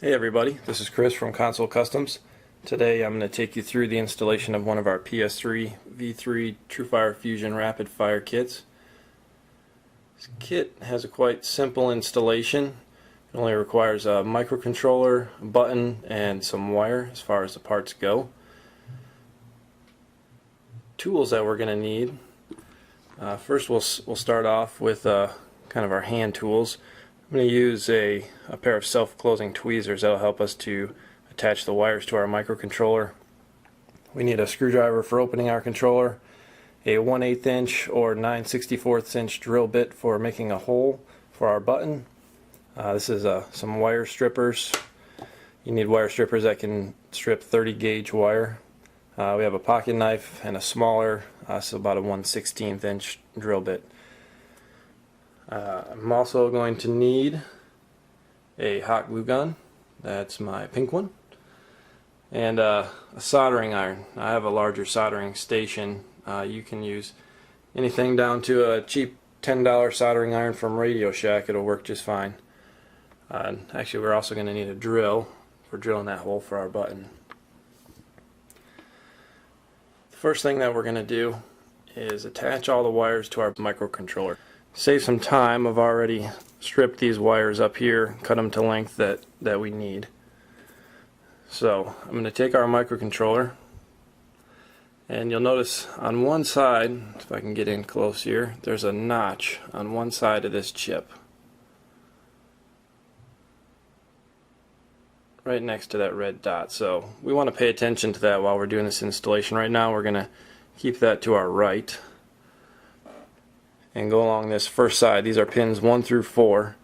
Hey everybody, this is Chris from Console Customs. Today I'm going to take you through the installation of one of our PS3 V3 TrueFire-Fusion Rapid fire kits. This kit has a quite simple installation. It only requires a microcontroller, a button, and some wire as far as the parts go. Tools that we're going to need. First we'll start off with kind of our hand tools. I'm going to use a pair of self-closing tweezers that will help us to attach the wires to our microcontroller. We need a screwdriver for opening our controller, a 1/8 inch or 9/64 inch drill bit for making a hole for our button. This is some wire strippers. You need wire strippers that can strip 30 gauge wire. We have a pocket knife and a smaller, so about a 1/16 inch drill bit. I'm also going to need a hot glue gun. That's my pink one. And a soldering iron. I have a larger soldering station. You can use anything down to a cheap $10 soldering iron from Radio Shack. It'll work just fine. Actually, we're also going to need a drill for drilling that hole for our button. The first thing that we're going to do is attach all the wires to our microcontroller. Save some time. I've already stripped these wires up here, cut them to length that we need. So I'm going to take our microcontroller, and you'll notice on one side, if I can get in close here, there's a notch on one side of this chip, right next to that red dot. So we want to pay attention to that while we're doing this installation. Right now we're going to keep that to our right and go along this first side. These are pins 1 through 4.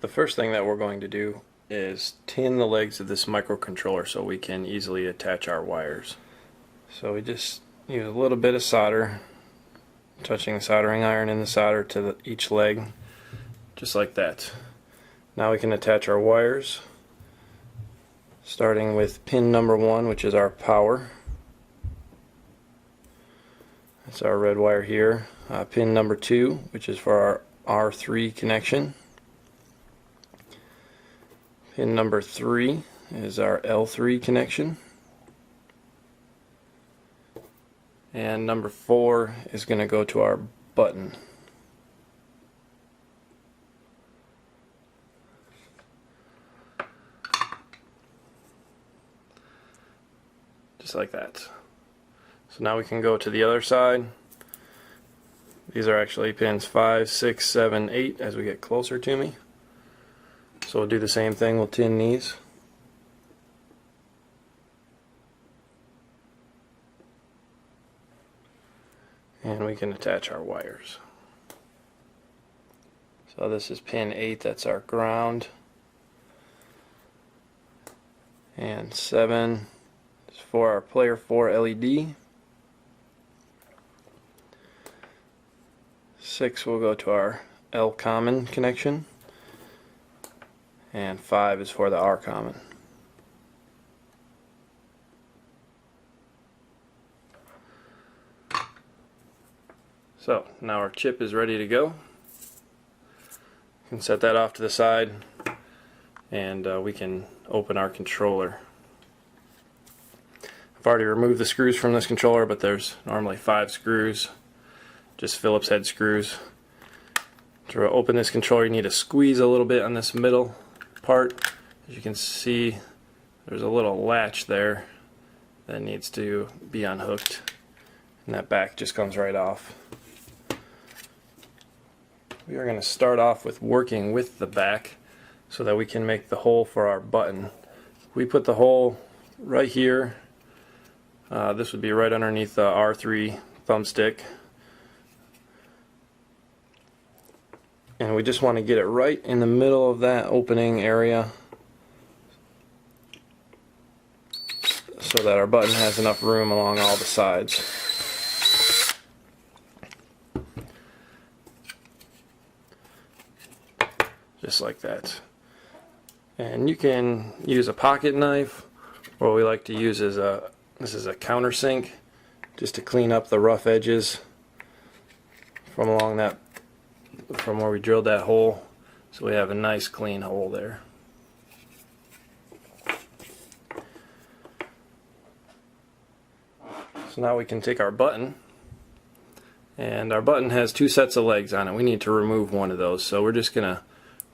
The first thing that we're going to do is tin the legs of this microcontroller so we can easily attach our wires. So we just use a little bit of solder, touching the soldering iron in the solder to each leg, just like that. Now we can attach our wires, starting with pin number 1, which is our power. That's our red wire here. Pin number 2, which is for our R3 connection. Pin number 3 is our L3 connection. And number 4 is going to go to our button. Just like that. So now we can go to the other side. These are actually pins 5, 6, 7, 8 as we get closer to me. So we'll do the same thing, we'll tin these. And we can attach our wires. So this is pin 8, that's our ground. And 7 is for our player 4 LED. 6 will go to our L common connection, and 5 is for the R common. So now our chip is ready to go. You can set that off to the side, and we can open our controller. I've already removed the screws from this controller, but there's normally 5 screws. Just Phillips head screws. To open this controller, you need to squeeze a little bit on this middle part. As you can see, there's a little latch there that needs to be unhooked, and that back just comes right off. We are going to start off with working with the back so that we can make the hole for our button. We put the hole right here. This would be right underneath the R3 thumbstick. And we just want to get it right in the middle of that opening area so that our button has enough room along all the sides. Just like that. And you can use a pocket knife, or what we like to use is this is a countersink, just to clean up the rough edges from along that, from where we drilled that hole, so we have a nice clean hole there. So now we can take our button, and our button has two sets of legs on it. We need to remove one of those, so we're just going to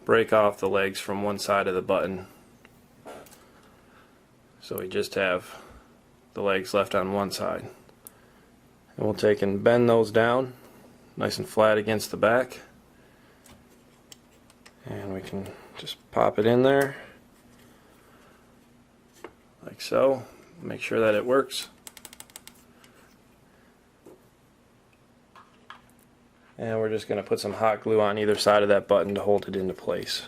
break off the legs from one side of the button. So we just have the legs left on one side. And we'll take and bend those down nice and flat against the back. And we can just pop it in there like so. Make sure that it works. And we're just going to put some hot glue on either side of that button to hold it into place.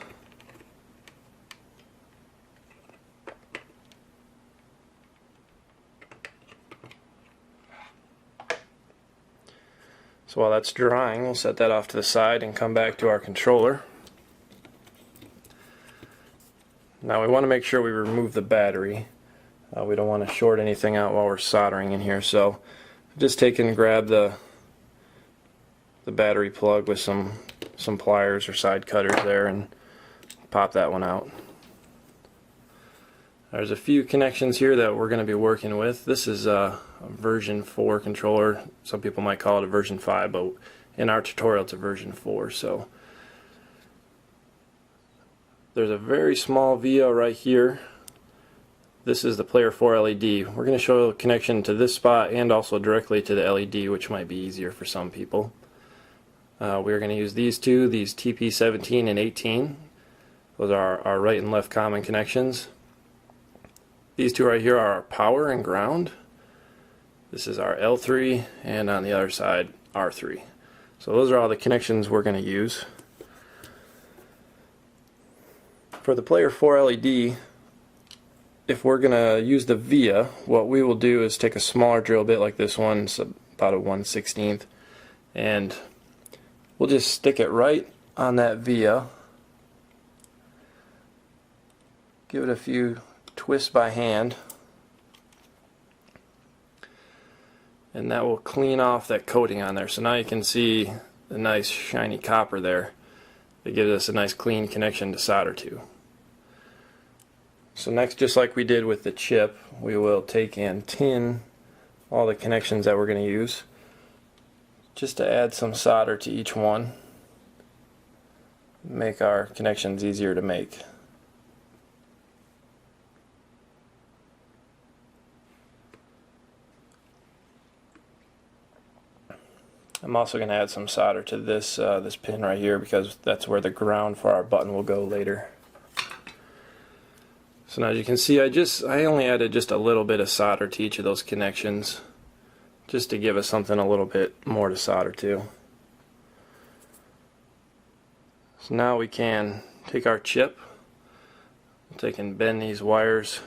So while that's drying, we'll set that off to the side and come back to our controller. Now we want to make sure we remove the battery. We don't want to short anything out while we're soldering in here, so just take and grab the battery plug with some pliers or side cutters there and pop that one out. There's a few connections here that we're going to be working with. This is a version 4 controller. Some people might call it a version 5, but in our tutorial it's a version 4. So there's a very small via right here. This is the player 4 LED. We're going to show a connection to this spot and also directly to the LED, which might be easier for some people. We're going to use these two, these TP17 and 18. Those are our right and left common connections. These two right here are our power and ground. This is our L3, and on the other side R3. So those are all the connections we're going to use. For the player 4 LED, if we're going to use the via, what we will do is take a smaller drill bit like this one, it's about a 1/16, and we'll just stick it right on that via. Give it a few twists by hand, and that will clean off that coating on there. So now you can see the nice shiny copper there. It gives us a nice clean connection to solder to. So next, just like we did with the chip, we will take and tin all the connections that we're going to use, just to add some solder to each one, make our connections easier to make. I'm also going to add some solder to this this pin right here, because that's where the ground for our button will go later. So now as you can see, I only added just a little bit of solder to each of those connections, just to give us something a little bit more to solder to. So now we can take our chip, take and bend these wires,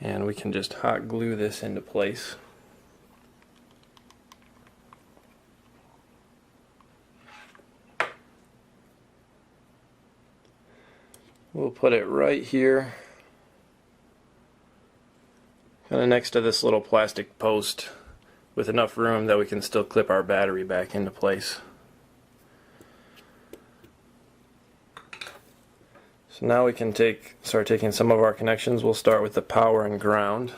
and we can just hot glue this into place. We'll put it right here, kind of next to this little plastic post, with enough room that we can still clip our battery back into place. So now we can start taking some of our connections. We'll start with the power and ground.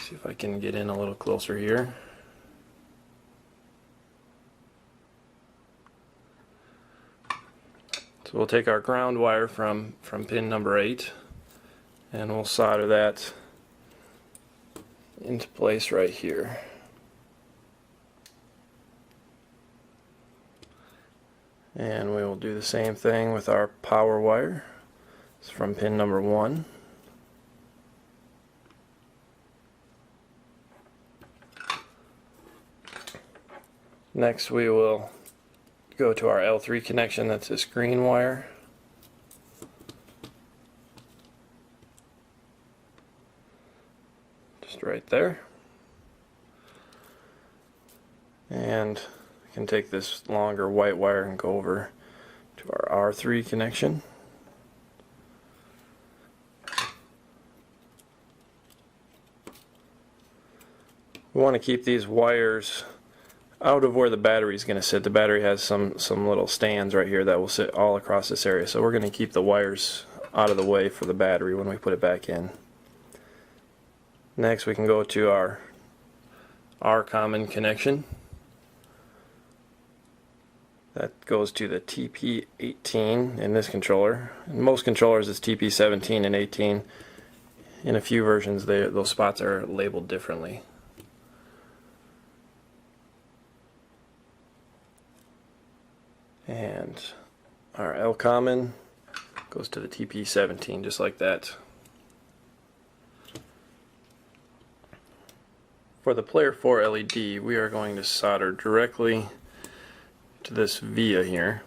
See if I can get in a little closer here. So we'll take our ground wire from pin number 8, and we'll solder that into place right here. And we will do the same thing with our power wire. It's from pin number 1. Next we will go to our L3 connection. That's this green wire. Just right there. And we can take this longer white wire and go over to our R3 connection. We want to keep these wires out of where the battery is going to sit. The battery has some little stands right here that will sit all across this area, so we're going to keep the wires out of the way for the battery when we put it back in. Next we can go to our our common connection. That goes to the TP18 in this controller. In most controllers it's TP17 and 18. In a few versions those spots are labeled differently. And our L common goes to the TP17, just like that. For the player 4 LED, we are going to solder directly to this via here.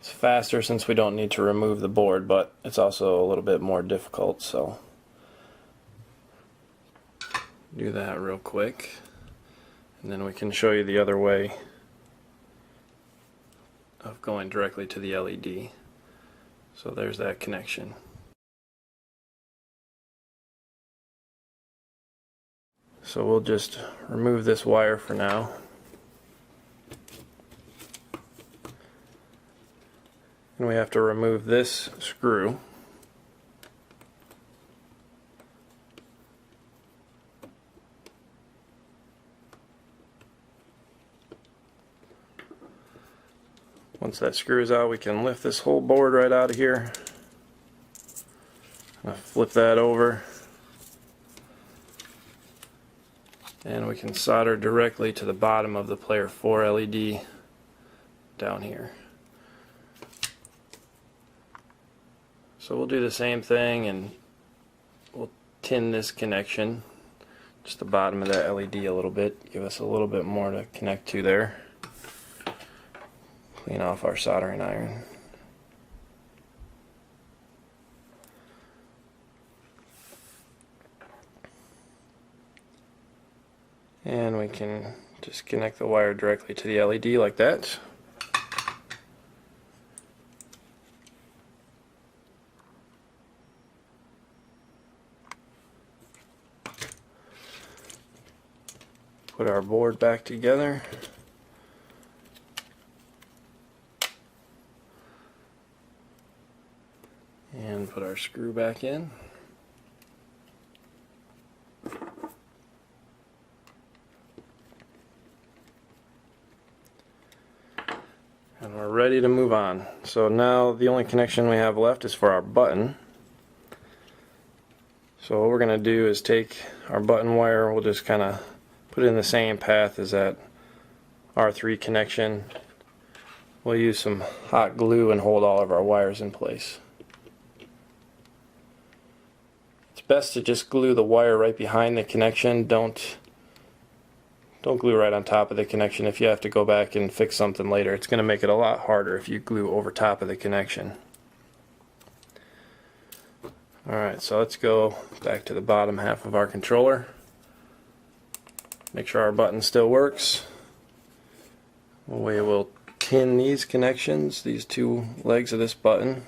It's faster since we don't need to remove the board, but it's also a little bit more difficult, so do that real quick and then we can show you the other way of going directly to the LED. So there's that connection. So we'll just remove this wire for now. And we have to remove this screw. Once that screw is out, we can lift this whole board right out of here. Flip that over. And we can solder directly to the bottom of the player 4 LED down here. So we'll do the same thing and we'll tin this connection, just the bottom of that LED a little bit, give us a little bit more to connect to there. Clean off our soldering iron. And we can just connect the wire directly to the LED like that. Put our board back together. And put our screw back in. And we're ready to move on. So now the only connection we have left is for our button. So what we're going to do is take our button wire, we'll just kind of put it in the same path as that R3 connection. We'll use some hot glue and hold all of our wires in place. It's best to just glue the wire right behind the connection. Don't glue right on top of the connection. If you have to go back and fix something later, it's going to make it a lot harder if you glue over top of the connection. Alright, so let's go back to the bottom half of our controller. Make sure our button still works. We will tin these connections, these two legs of this button.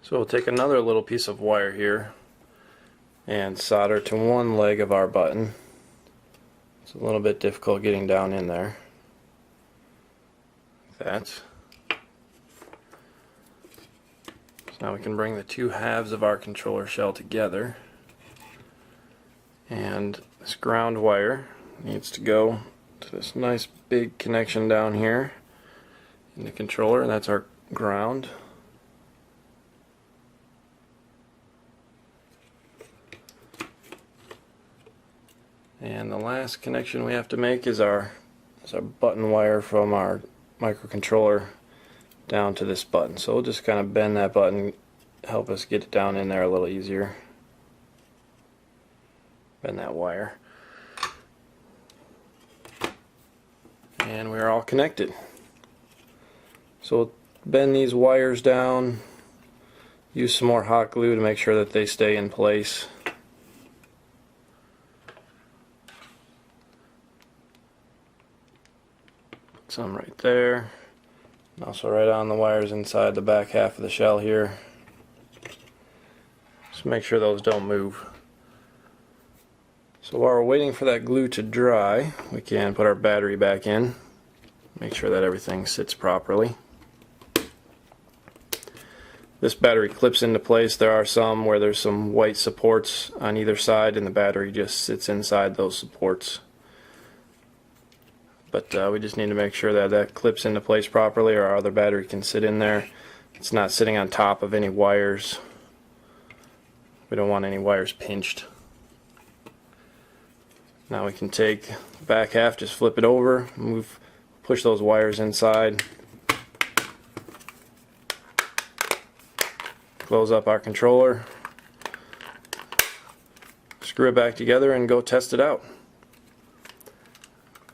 So we'll take another little piece of wire here and solder to one leg of our button. It's a little bit difficult getting down in there. Like that. So now we can bring the two halves of our controller shell together. And this ground wire needs to go to this nice big connection down here in the controller, and that's our ground. And the last connection we have to make is our button wire from our microcontroller down to this button. So we'll just kind of bend that button, help us get it down in there a little easier. Bend that wire. And we're all connected. So we'll bend these wires down, use some more hot glue to make sure that they stay in place. Some right there, and also right on the wires inside the back half of the shell here. Just make sure those don't move. So while we're waiting for that glue to dry, we can put our battery back in, make sure that everything sits properly. this battery clips into place. There are some where there's some white supports on either side and the battery just sits inside those supports. But we just need to make sure that that clips into place properly, or our other battery can sit in there. It's not sitting on top of any wires. We don't want any wires pinched. Now we can take the back half, just flip it over, push those wires inside, close up our controller, screw it back together, and go test it out.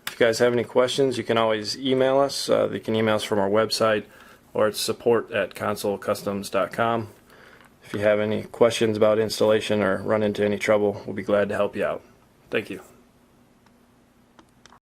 If you guys have any questions, you can always email us. You can email us from our website, or it's support@consolecustoms.com. If you have any questions about installation or run into any trouble, we'll be glad to help you out. Thank you.